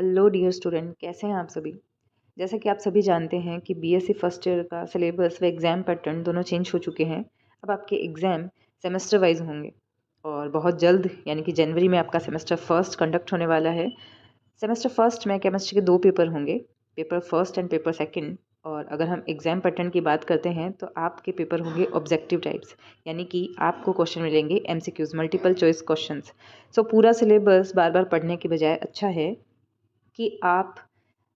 Hello dear student, कैसे हैं आप सभी। जैसा कि आप सभी जानते हैं कि बीएससी फर्स्ट ईयर का सिलेबस व एग्ज़ाम पैटर्न दोनों चेंज हो चुके हैं। अब आपके एग्ज़ाम सेमेस्टर वाइज होंगे और बहुत जल्द यानी कि जनवरी में आपका सेमेस्टर फर्स्ट कंडक्ट होने वाला है। सेमेस्टर फर्स्ट में केमिस्ट्री के 2 पेपर होंगे, paper first and paper second. और अगर हम एग्ज़ाम पैटर्न की बात करते हैं तो आपके पेपर होंगे ऑब्जेक्टिव टाइप्स, यानी कि आपको क्वेश्चन मिलेंगे एमसीक्यूज़, मल्टीपल चॉइस क्वेश्चंस। सो पूरा सिलेबस बार बार पढ़ने के बजाय अच्छा है कि आप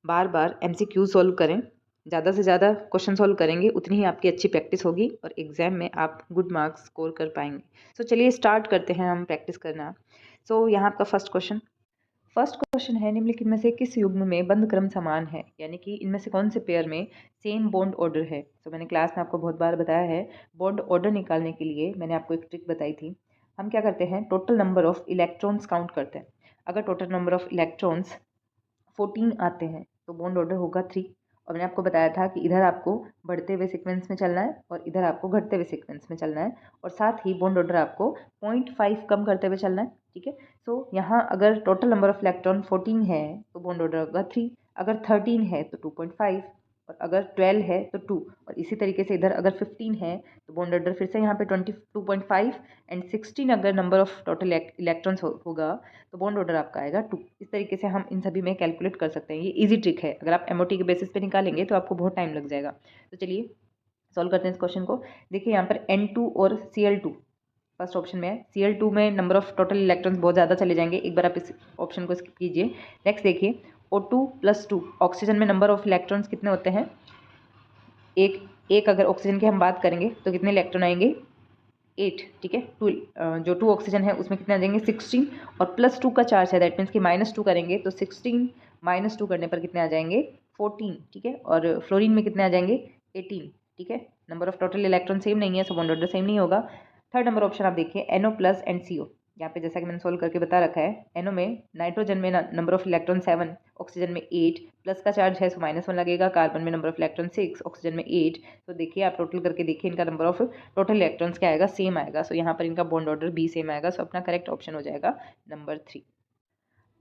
बार बार एमसीक्यू सॉल्व करें। ज़्यादा से ज़्यादा क्वेश्चन सॉल्व करेंगे उतनी ही आपकी अच्छी प्रैक्टिस होगी और एग्ज़ाम में आप गुड मार्क्स स्कोर कर पाएंगे। सो चलिए स्टार्ट करते हैं हम प्रैक्टिस करना। सो यहाँ आपका फर्स्ट क्वेश्चन है, निम्नलिखित में से किस युग्म में बंध क्रम समान है, यानी कि इनमें से कौन से पेयर में सेम बॉन्ड ऑर्डर है। तो मैंने क्लास में आपको बहुत बार बताया है, बॉन्ड ऑर्डर निकालने के लिए मैंने आपको एक ट्रिक बताई थी। हम क्या करते हैं, total number of electrons count करते हैं। अगर टोटल नंबर ऑफ इलेक्ट्रॉन्स 14 आते हैं तो बॉन्ड ऑर्डर होगा 3। और मैंने आपको बताया था कि इधर आपको बढ़ते हुए सीक्वेंस में चलना है और इधर आपको घटते हुए सीक्वेंस में चलना है, और साथ ही बॉन्ड ऑर्डर आपको 0.5 कम करते हुए चलना है। ठीक है। सो यहाँ अगर टोटल नंबर ऑफ इलेक्ट्रॉन 14 है तो बॉन्ड ऑर्डर होगा 3, अगर 13 है तो 2.5, और अगर 12 है तो 2, और इसी तरीके से इधर अगर 15 है तो बॉन्ड ऑर्डर फिर से यहाँ पे 22.5, एंड 16 अगर नंबर ऑफ टोटल इलेक्ट्रॉन्स होगा तो बॉन्ड ऑर्डर आपका आएगा 2। इस तरीके से हम इन सभी में कैलकुलेट कर सकते हैं। ये इजी ट्रिक है, अगर आप एमओटी के बेसिस पे निकालेंगे तो आपको बहुत टाइम लग जाएगा। तो चलिए सॉल्व करते हैं इस क्वेश्चन को। देखिए यहाँ पर N2 और Cl2 फर्स्ट ऑप्शन में है। Cl2 में नंबर ऑफ टोटल इलेक्ट्रॉन्स बहुत ज़्यादा चले जाएंगे, एक बार आप इस ऑप्शन को स्किप कीजिए। नेक्स्ट देखिए O2+2, ऑक्सीजन में नंबर ऑफ इलेक्ट्रॉन्स कितने होते हैं, एक अगर ऑक्सीजन की हम बात करेंगे तो कितने इलेक्ट्रॉन आएंगे, 8। ठीक है। जो 2 ऑक्सीजन है उसमें कितने आ जाएंगे, 16, और +2 का चार्ज है, दैट मीन्स कि -2 करेंगे तो 16 -2 करने पर कितने आ जाएंगे, 14। ठीक है। और फ्लोरीन में कितने आ जाएंगे, 18। ठीक है। Number of total electron same नहीं है, सो बॉन्ड ऑर्डर सेम नहीं होगा। थर्ड नंबर ऑप्शन आप देखिए NO+ एंड CO। यहाँ पे जैसा कि मैंने सोल्व करके बता रखा है, NO में नाइट्रोजन में नंबर ऑफ इलेक्ट्रॉन 7, ऑक्सीजन में 8, प्लस का चार्ज है सो -1 लगेगा। कार्बन में नंबर ऑफ इलेक्ट्रॉन 6, ऑक्सीजन में 8। तो देखिए आप टोटल करके देखिए, इनका नंबर ऑफ टोटल इलेक्ट्रॉन्स क्या आएगा, सेम आएगा। सो यहाँ पर इनका बॉन्ड ऑर्डर भी सेम आएगा। सो अपना करेक्ट ऑप्शन हो जाएगा नंबर 3।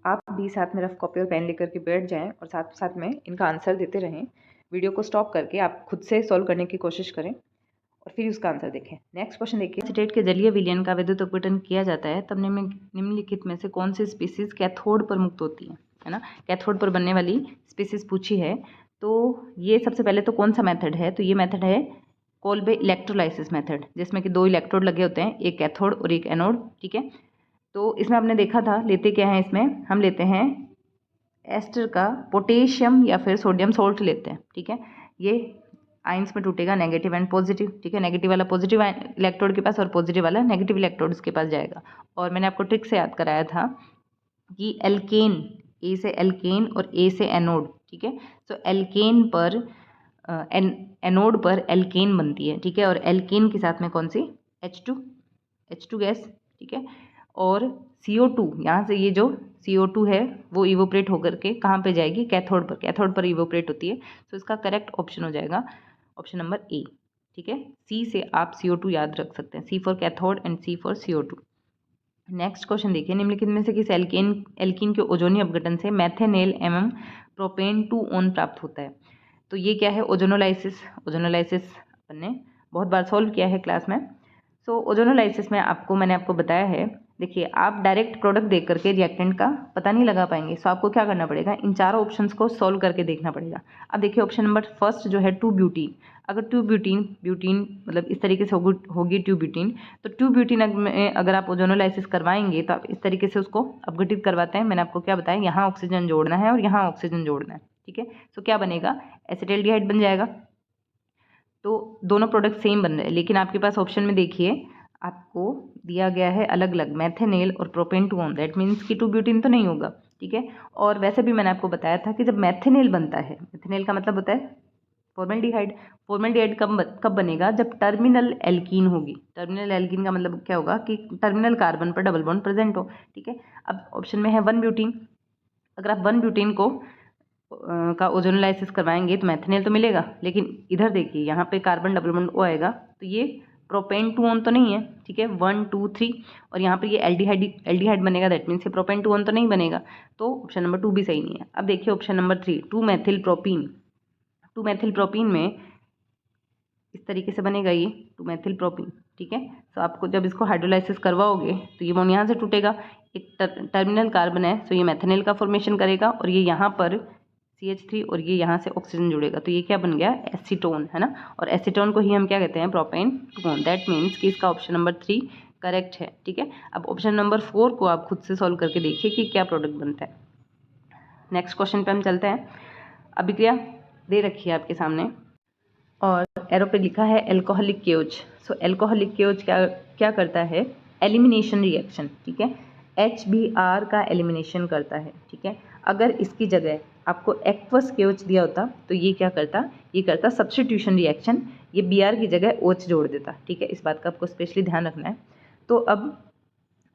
आप भी साथ में रफ कॉपी और पेन लेकर के बैठ जाएं और साथ साथ में इनका आंसर देते रहें। वीडियो को स्टॉप करके आप खुद से सॉल्व करने की कोशिश करें और फिर उसका आंसर देखें। नेक्स्ट क्वेश्चन देखिए, एसीटेट के जलीय विलयन का विद्युत अपघटन किया जाता है तब निम्नलिखित में से कौन सी स्पीसीज कैथोड पर मुक्त होती है ना। कैथोड पर बनने वाली स्पीसीज पूछी है। तो ये सबसे पहले तो कौन सा मेथड है, तो ये मेथड है कोल्बे इलेक्ट्रोलाइसिस मेथड, जिसमें कि 2 इलेक्ट्रोड लगे होते हैं, एक कैथोड और एक एनोड। ठीक है। तो इसमें आपने देखा था लेते क्या है, इसमें हम लेते हैं एस्टर का पोटेशियम या फिर सोडियम सोल्ट लेते हैं। ठीक है। ये आइंस में टूटेगा, नेगेटिव एंड पॉजिटिव। ठीक है। नेगेटिव वाला पॉजिटिव इलेक्ट्रोड के पास और पॉजिटिव वाला नेगेटिव इलेक्ट्रोड्स के पास जाएगा। और मैंने आपको ट्रिक से याद कराया था कि एल्केन, ए से एल्केन और ए से एनोड। ठीक है। तो एल्केन पर एनोड पर एल्केन बनती है। ठीक है। और एल्केन के साथ में कौन सी, H2 गैस। ठीक है। और CO2, यहाँ से ये जो CO2 है वो इवोपरेट होकर के कहाँ पे जाएगी, कैथोड पर। कैथोड पर इवोपरेट होती है। तो इसका करेक्ट ऑप्शन हो जाएगा ऑप्शन नंबर ए। ठीक है। C से आप CO2 याद रख सकते हैं, C for cathode and C for CO2। Next question देखिए, निम्नलिखित में से किस एल्कीन के ओजोनी अपघटन से मैथेनेल एवं प्रोपेन 2 ओन प्राप्त होता है। तो ये क्या है, ओजोनोलाइसिस। ओजोनोलाइसिस अपन ने बहुत बार सॉल्व किया है क्लास में। सो ओजोनोलाइसिस में मैंने आपको बताया है, देखिए आप डायरेक्ट प्रोडक्ट देख करके रिएक्टेंट का पता नहीं लगा पाएंगे। सो आपको क्या करना पड़ेगा, इन चारों ऑप्शंस को सॉल्व करके देखना पड़ेगा। अब देखिए ऑप्शन नंबर फर्स्ट जो है 2-ब्यूटीन। अगर 2-ब्यूटीन मतलब इस तरीके से होगी 2-ब्यूटीन, तो 2-ब्यूटीन में अगर आप ओजोनोलाइसिस करवाएंगे तो आप इस तरीके से उसको अपघटित करवाते हैं। मैंने आपको क्या बताया, यहाँ ऑक्सीजन जोड़ना है और यहाँ ऑक्सीजन जोड़ना है। ठीक है। सो क्या बनेगा, एसिटाल्डिहाइड बन जाएगा। तो दोनों प्रोडक्ट सेम बन रहे हैं, लेकिन आपके पास ऑप्शन में देखिए आपको दिया गया है अलग अलग, मैथेनेल और प्रोपेन 2 ओन, दैट मीन्स कि 2-ब्यूटीन तो नहीं होगा। ठीक है। और वैसे भी मैंने आपको बताया था कि जब मैथेनेल बनता है, मैथेनेल का मतलब होता है फॉर्मेल्डिहाइड। फॉर्मेल्डिहाइड कब बनेगा, जब टर्मिनल एल्कीन होगी। टर्मिनल एल्कीन का मतलब क्या होगा कि टर्मिनल कार्बन पर डबल बॉन्ड प्रेजेंट हो। ठीक है। अब ऑप्शन में है 1-ब्यूटीन। अगर आप 1-ब्यूटीन को का ओजोनोलाइसिस करवाएंगे तो मैथेनेल तो मिलेगा, लेकिन इधर देखिए यहाँ पे कार्बन डबल बॉन्ड O आएगा, तो ये प्रोपेन 2 तो नहीं है, ठीक है, 1 2 3, और यहाँ पर ये एल्डिहाइड बनेगा, दैट मीन्स ये प्रोपेन 2 तो नहीं बनेगा, तो ऑप्शन नंबर 2 भी सही नहीं है। अब देखिए ऑप्शन नंबर 3, 2 मेथिल प्रोपीन में इस तरीके से बनेगा ये 2 मेथिल प्रोपीन, ठीक है। तो आपको जब इसको हाइड्रोलाइसिस करवाओगे तो ये बॉन्ड यहाँ से टूटेगा, एक टर्मिनल कार्बन है, तो ये मैथेनॉल का फॉर्मेशन करेगा, और ये यहाँ पर CH3 और ये यहाँ से ऑक्सीजन जुड़ेगा, तो ये क्या बन गया, एसीटोन, है ना। और एसीटोन को ही हम क्या कहते हैं, प्रोपेन 2, दैट मीन्स कि इसका ऑप्शन नंबर 3 करेक्ट है, ठीक है। अब ऑप्शन नंबर 4 को आप खुद से सॉल्व करके देखिए कि क्या प्रोडक्ट बनता है। नेक्स्ट क्वेश्चन पे हम चलते हैं। अभिक्रिया दे रखी है आपके सामने और एरो पे लिखा है एल्कोहलिक केओज। सो एल्कोहलिक केओज क्या करता है, एलिमिनेशन रिएक्शन, ठीक है, HBr का एलिमिनेशन करता है, ठीक है। अगर इसकी जगह आपको एक्वस केओच दिया होता तो ये क्या करता, ये करता सब्स्टिट्यूशन रिएक्शन, ये Br की जगह OH जोड़ देता, ठीक है। इस बात का आपको स्पेशली ध्यान रखना है। तो अब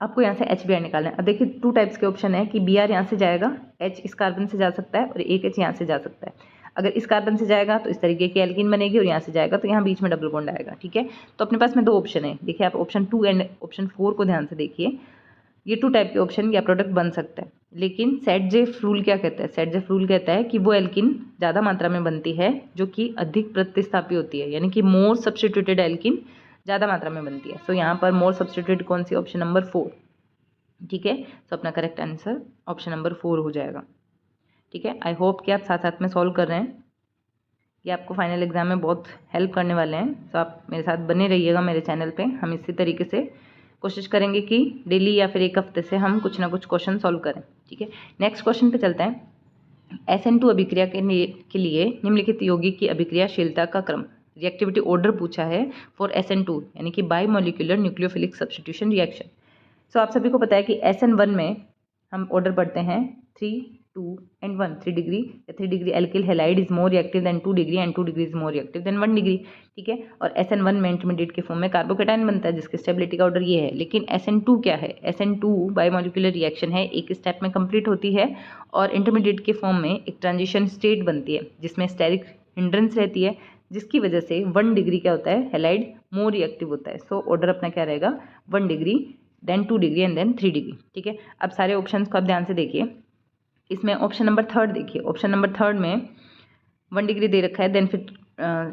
आपको यहाँ से HBr निकालना है। अब देखिए 2 टाइप्स के ऑप्शन है कि Br यहाँ से जाएगा, H इस कार्बन से जा सकता है और एक H यहाँ से जा सकता है। अगर इस कार्बन से जाएगा तो इस तरीके की एल्कीन बनेगी, और यहाँ से जाएगा तो यहाँ बीच में डबल बॉन्ड आएगा, ठीक है। तो अपने पास में 2 ऑप्शन है, देखिए आप ऑप्शन 2 एंड ऑप्शन 4 को ध्यान से देखिए। ये 2 टाइप के ऑप्शन या प्रोडक्ट बन सकता है, लेकिन सेट-जेफ रूल क्या कहता है, सेट-जेफ रूल कहता है कि वो एल्कीन ज़्यादा मात्रा में बनती है जो कि अधिक प्रतिस्थापी होती है, यानी कि मोर सब्स्टिट्यूटेड एल्कीन ज़्यादा मात्रा में बनती है। सो यहाँ पर मोर सब्स्टिट्यूटेड कौन सी, ऑप्शन नंबर 4, ठीक है। सो अपना करेक्ट आंसर ऑप्शन नंबर 4 हो जाएगा, ठीक है। आई होप कि आप साथ साथ में सॉल्व कर रहे हैं, ये आपको फाइनल एग्जाम में बहुत हेल्प करने वाले हैं। तो आप मेरे साथ बने रहिएगा मेरे चैनल पे, हम इसी तरीके से कोशिश करेंगे कि डेली या फिर एक हफ्ते से हम कुछ ना कुछ क्वेश्चन सॉल्व करें, ठीक है। नेक्स्ट क्वेश्चन पे चलते हैं। SN2 अभिक्रिया के लिए निम्नलिखित यौगिक की अभिक्रियाशीलता का क्रम, रिएक्टिविटी ऑर्डर पूछा है फॉर SN2, यानी कि by molecular nucleophilic substitution reaction. So आप सभी को पता है कि SN1 में हम ऑर्डर पढ़ते हैं 3 2 and 1, 3 डिग्री या 3 degree alkyl halide is more reactive than 2 degree and 2 degree is more reactive than 1 degree, ठीक है। और SN1 में इंटरमीडिएट के फॉर्म में कार्बोकेटाइन बनता है जिसकी स्टेबिलिटी का ऑर्डर ये है। लेकिन SN2 क्या है, SN2 बायोमोलिकुलर रिएक्शन है, एक स्टेप में कंप्लीट होती है और इंटरमीडिएट के फॉर्म में एक ट्रांजिशन स्टेट बनती है जिसमें स्टेरिक हिंड्रेंस रहती है, जिसकी वजह से 1 डिग्री क्या होता है, हैलाइड मोर रिएक्टिव होता है। सो ऑर्डर अपना क्या रहेगा, 1 degree then 2 degree and then 3 degree, ठीक है। अब सारे ऑप्शंस को आप ध्यान से देखिए। इसमें ऑप्शन नंबर 3 देखिए, ऑप्शन नंबर 3 में 1 डिग्री दे रखा है, देन फिर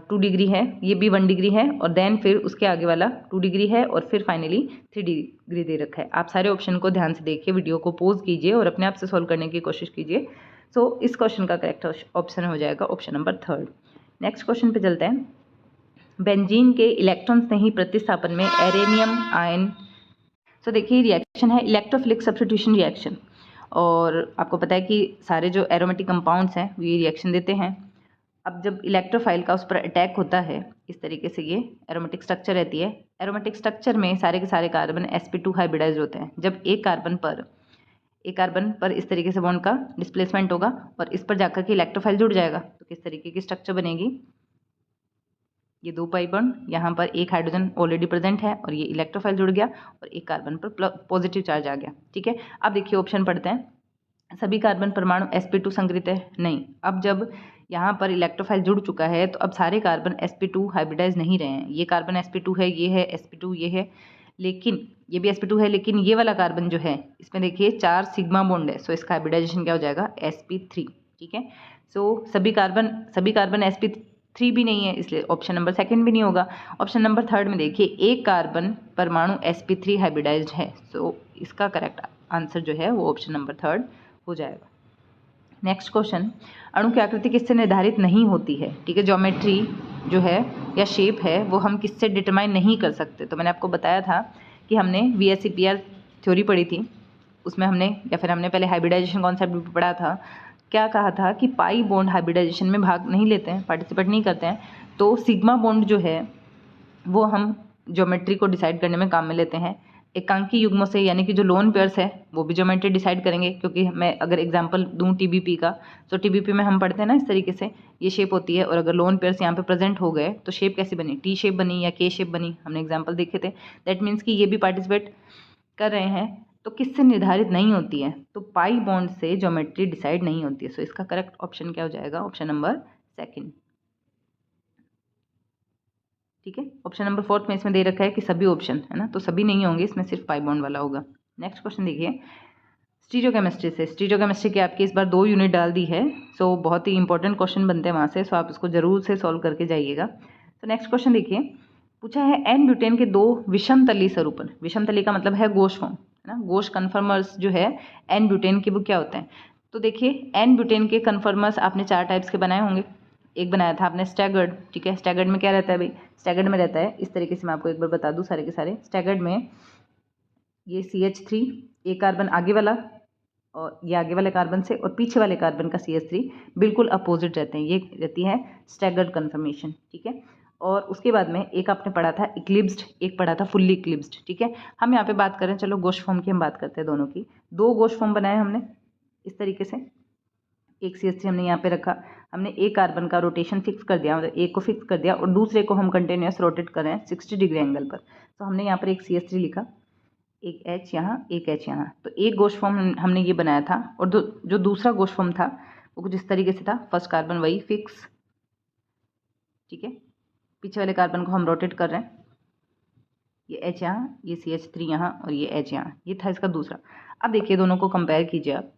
2 डिग्री है, ये भी 1 डिग्री है, और देन फिर उसके आगे वाला 2 डिग्री है, और फिर फाइनली 3 डिग्री दे रखा है। आप सारे ऑप्शन को ध्यान से देखिए, वीडियो को पॉज कीजिए और अपने आप से सॉल्व करने की कोशिश कीजिए। सो इस क्वेश्चन का करेक्ट ऑप्शन हो जाएगा ऑप्शन नंबर 3। नेक्स्ट क्वेश्चन पे चलते हैं। बेंजीन के इलेक्ट्रॉन स्नेही प्रतिस्थापन में एरेनियम आयन, तो देखिए रिएक्शन है इलेक्ट्रोफिलिक सब्स्टिट्यूशन रिएक्शन, और आपको पता है कि सारे जो एरोमेटिक कंपाउंड्स हैं ये रिएक्शन देते हैं। अब जब इलेक्ट्रोफाइल का उस पर अटैक होता है, इस तरीके से ये एरोमेटिक स्ट्रक्चर रहती है। एरोमेटिक स्ट्रक्चर में सारे के सारे कार्बन sp2 हाइब्रिडाइज होते हैं। जब एक कार्बन पर इस तरीके से बॉन्ड का डिस्प्लेसमेंट होगा और इस पर जाकर के इलेक्ट्रोफाइल जुड़ जाएगा, तो किस तरीके की स्ट्रक्चर बनेगी, ये 2 पाई बॉन्ड, यहाँ पर एक हाइड्रोजन ऑलरेडी प्रेजेंट है और ये इलेक्ट्रोफाइल जुड़ गया और एक कार्बन पर पॉजिटिव चार्ज आ गया, ठीक है। अब देखिए ऑप्शन पढ़ते हैं। सभी कार्बन परमाणु sp2 संग्रहित है, नहीं। अब जब यहाँ पर इलेक्ट्रोफाइल जुड़ चुका है तो अब सारे कार्बन sp2 हाइब्रिडाइज नहीं रहे हैं। ये कार्बन sp2 है, ये है sp2, ये है, लेकिन ये भी sp2 है, लेकिन ये वाला कार्बन जो है इसमें देखिए 4 सिग्मा बॉन्ड है। सो इसका हाइब्रिडाइजेशन क्या हो जाएगा, sp3, ठीक है। सो सभी कार्बन sp3 भी नहीं है, इसलिए ऑप्शन नंबर 2 भी नहीं होगा। ऑप्शन नंबर 3 में देखिए एक कार्बन परमाणु sp3 हाइब्रिडाइज्ड है। सो इसका करेक्ट आंसर जो है वो ऑप्शन नंबर 3 हो जाएगा। नेक्स्ट क्वेश्चन, अणु की आकृति किससे निर्धारित नहीं होती है, ठीक है। ज्योमेट्री जो है या शेप है वो हम किससे डिटरमाइन नहीं कर सकते। तो मैंने आपको बताया था कि हमने VSEPR थ्योरी पढ़ी थी, उसमें हमने पहले हाइब्रिडाइजेशन कॉन्सेप्ट भी पढ़ा था। क्या कहा था कि पाई बॉन्ड हाइब्रिडाइजेशन में भाग नहीं लेते हैं, पार्टिसिपेट नहीं करते हैं, तो सिग्मा बॉन्ड जो है वो हम ज्योमेट्री को डिसाइड करने में काम में लेते हैं। एकांकी युग्मों से, यानी कि जो लोन पेयर्स है वो भी ज्योमेट्री डिसाइड करेंगे, क्योंकि मैं अगर एग्जांपल दूं TBP का, तो TBP में हम पढ़ते हैं ना इस तरीके से ये शेप होती है, और अगर लोन पेयर्स यहाँ पे प्रेजेंट हो गए तो शेप कैसी बनी, T शेप बनी या K शेप बनी, हमने एग्जाम्पल देखे थे। दैट मीन्स कि ये भी पार्टिसिपेट कर रहे हैं। तो किससे निर्धारित नहीं होती है, तो पाई बॉन्ड से ज्योमेट्री डिसाइड नहीं होती है। सो इसका करेक्ट ऑप्शन क्या हो जाएगा, ऑप्शन नंबर 2, ठीक है। ऑप्शन नंबर 4 में इसमें दे रखा है कि सभी ऑप्शन, है ना, तो सभी नहीं होंगे, इसमें सिर्फ पाई बॉन्ड वाला होगा। नेक्स्ट क्वेश्चन देखिए, स्टीरियोकेमिस्ट्री से। स्टीरियोकेमिस्ट्री की आपकी इस बार 2 यूनिट डाल दी है, सो बहुत ही इंपॉर्टेंट क्वेश्चन बनते हैं वहाँ से, सो आप इसको जरूर से सॉल्व करके जाइएगा। तो नेक्स्ट क्वेश्चन देखिए, पूछा है एन ब्यूटेन के 2 विषमतली स्वरूपन। विषमतली का मतलब है गोश फॉर्म, है ना, गोश कन्फर्मर्स जो है एन ब्यूटेन के वो क्या होते हैं। तो देखिए एन ब्यूटेन के कन्फर्मर्स आपने 4 टाइप्स के बनाए होंगे। एक बनाया था आपने स्टैगर्ड, ठीक है। स्टैगर्ड में क्या रहता है भाई, स्टैगर्ड में रहता है इस तरीके से, मैं आपको एक बार बता दूं सारे के सारे। स्टैगर्ड में ये CH3 एक कार्बन आगे वाला और ये आगे वाले कार्बन से और पीछे वाले कार्बन का CH3 बिल्कुल अपोजिट रहते हैं, ये रहती है स्टैगर्ड कन्फर्मेशन, ठीक है। और उसके बाद में एक आपने पढ़ा था इक्लिप्स्ड, एक पढ़ा था फुल्ली इक्लिप्स्ड, ठीक है। हम यहाँ पे बात करें, चलो गोश फॉर्म की हम बात करते हैं दोनों की। 2 गोश फॉर्म बनाए हमने इस तरीके से, एक CH3 हमने यहाँ पे रखा, हमने एक कार्बन का रोटेशन फिक्स कर दिया, मतलब एक को फिक्स कर दिया और दूसरे को हम कंटिन्यूस रोटेट कर रहे हैं 60 डिग्री एंगल पर। तो हमने यहाँ पर एक CH3 लिखा, एक H यहाँ, एक H यहाँ, तो एक गोश फॉर्म हमने ये बनाया था। और जो दूसरा गोश फॉर्म था वो कुछ इस तरीके से था, फर्स्ट कार्बन वही फिक्स, ठीक है, पीछे वाले कार्बन को हम रोटेट कर रहे हैं, ये H यहाँ, ये CH3 यहाँ और ये H यहाँ, ये था इसका दूसरा। अब देखिए दोनों को कंपेयर कीजिए आप,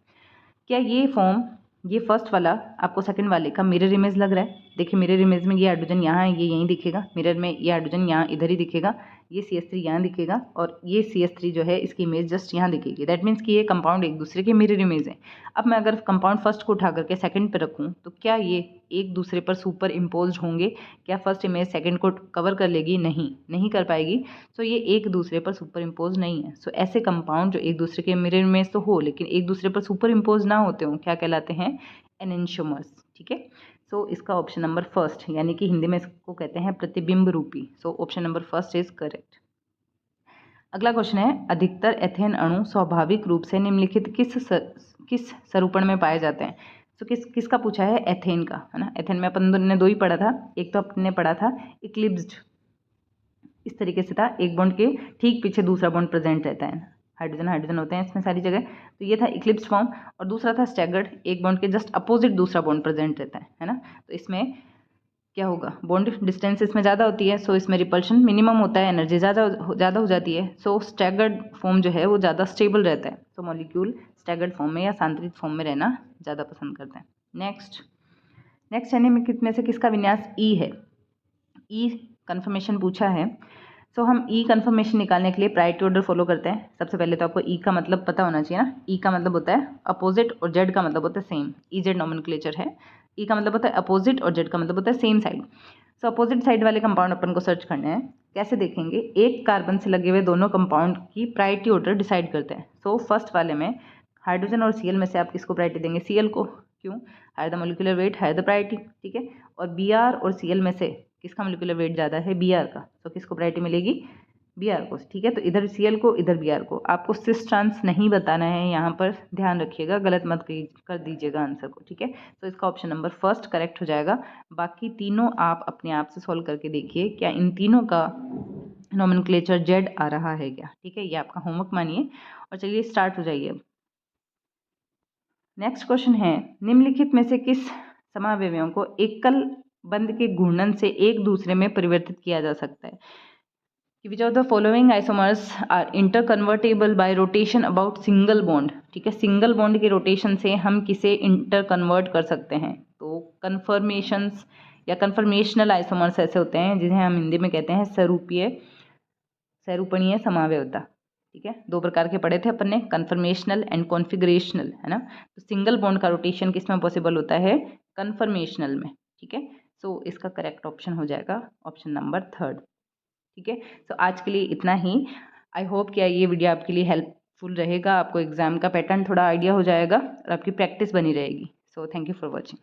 क्या ये फॉर्म, ये फर्स्ट वाला आपको सेकंड वाले का मिरर इमेज लग रहा है। देखिए मिरर इमेज में ये हाइड्रोजन यहाँ है, ये यहीं दिखेगा, मिरर में ये हाइड्रोजन यहाँ इधर ही दिखेगा, ये CH3 यहाँ दिखेगा और ये CH3 जो है इसकी इमेज जस्ट यहाँ दिखेगी। दैट मीन्स कि ये कंपाउंड एक दूसरे के मिरर इमेज है। अब मैं अगर कंपाउंड फर्स्ट को उठा करके सेकंड पे रखूँ तो क्या ये एक दूसरे पर सुपर इम्पोज होंगे, क्या फर्स्ट इमेज सेकंड को कवर कर लेगी, नहीं कर पाएगी। सो ये एक दूसरे पर सुपर इम्पोज नहीं है। सो ऐसे कंपाउंड जो एक दूसरे के मिरर इमेज तो हो लेकिन एक दूसरे पर सुपर इम्पोज ना होते हो, क्या कहलाते हैं, एनेंशियोमर्स, ठीक है। सो इसका ऑप्शन नंबर फर्स्ट, यानी कि हिंदी में इसको कहते हैं प्रतिबिंब रूपी। So option number first is correct. अगला क्वेश्चन है, अधिकतर एथेन अणु स्वाभाविक रूप से निम्नलिखित किस स्वरूपण में पाए जाते हैं। तो किसका पूछा है, एथेन का, है ना। एथेन में अपन ने 2 ही पढ़ा था, एक तो अपने पढ़ा था इक्लिप्स्ड, इस तरीके से था, एक बॉन्ड के ठीक पीछे दूसरा बॉन्ड प्रेजेंट रहता है, हाइड्रोजन हाइड्रोजन होते हैं इसमें सारी जगह, तो ये था इक्लिप्स फॉर्म। और दूसरा था स्टैगर्ड, एक बॉन्ड के जस्ट अपोजिट दूसरा बॉन्ड प्रेजेंट रहता है ना। तो इसमें क्या होगा, बॉन्ड डिस्टेंस इसमें ज़्यादा होती है, सो इसमें रिपल्शन मिनिमम होता है, एनर्जी ज़्यादा हो जाती है। सो स्टैगर्ड फॉर्म जो है वो ज़्यादा स्टेबल रहता है, तो मॉलिक्यूल स्टैगर्ड फॉर्म में या सांतरित फॉर्म में रहना ज़्यादा पसंद करते हैं। नेक्स्ट यानी में कितने से किसका विन्यास ई है, ई कन्फर्मेशन पूछा है। सो हम ई कन्फर्मेशन निकालने के लिए प्रायोरिटी ऑर्डर फॉलो करते हैं। सबसे पहले तो आपको ई का मतलब पता होना चाहिए ना। ई का मतलब होता है अपोजिट और जेड का मतलब होता है सेम, ई जेड नॉमेनक्लेचर है। ई का मतलब होता है अपोजिट और जेड का मतलब होता है सेम साइड। सो अपोजिट साइड वाले कंपाउंड अपन को सर्च करने हैं। कैसे देखेंगे, एक कार्बन से लगे हुए दोनों कंपाउंड की प्रायोरिटी ऑर्डर डिसाइड करते हैं। सो फर्स्ट वाले में हाइड्रोजन और Cl में से आप किसको प्रायोरिटी देंगे, Cl को, क्यों, higher the molecular weight higher the priority, ठीक है। और Br और Cl में से किसका मोलिकुलर वेट ज़्यादा है, Br का, तो किसको प्रायोरिटी मिलेगी, Br को, ठीक है। तो इधर Cl को इधर Br को। आपको सिस ट्रांस नहीं बताना है यहाँ पर, ध्यान रखिएगा, गलत मत कर दीजिएगा आंसर को, ठीक है। तो इसका ऑप्शन नंबर फर्स्ट करेक्ट हो जाएगा। बाकी तीनों आप अपने आप से सॉल्व करके देखिए क्या इन तीनों का नॉमेनक्लेचर जेड आ रहा है क्या, ठीक है। ये आपका होमवर्क मानिए और चलिए स्टार्ट हो जाइए। नेक्स्ट क्वेश्चन है, निम्नलिखित में से किस समावयवों को एकल बंध के घूर्णन से एक दूसरे में परिवर्तित किया जा सकता है। Which of the following isomers are interconvertible by rotation about single bond, ठीक है। सिंगल बॉन्ड के रोटेशन से हम किसे इंटर कन्वर्ट कर सकते हैं, तो कन्फर्मेशंस या कन्फर्मेशनल आइसोमर्स ऐसे होते हैं जिन्हें हम हिंदी में कहते हैं सरूपणीय समावयवता, ठीक है। 2 प्रकार के पढ़े थे अपन ने, कन्फर्मेशनल एंड कॉन्फिगरेशनल, है ना। तो सिंगल बॉन्ड का रोटेशन किस में पॉसिबल होता है, कन्फर्मेशनल में, ठीक है। सो इसका करेक्ट ऑप्शन हो जाएगा ऑप्शन नंबर 3, ठीक है। सो आज के लिए इतना ही। आई होप कि ये वीडियो आपके लिए हेल्पफुल रहेगा, आपको एग्जाम का पैटर्न थोड़ा आइडिया हो जाएगा और आपकी प्रैक्टिस बनी रहेगी। So thank you for watching.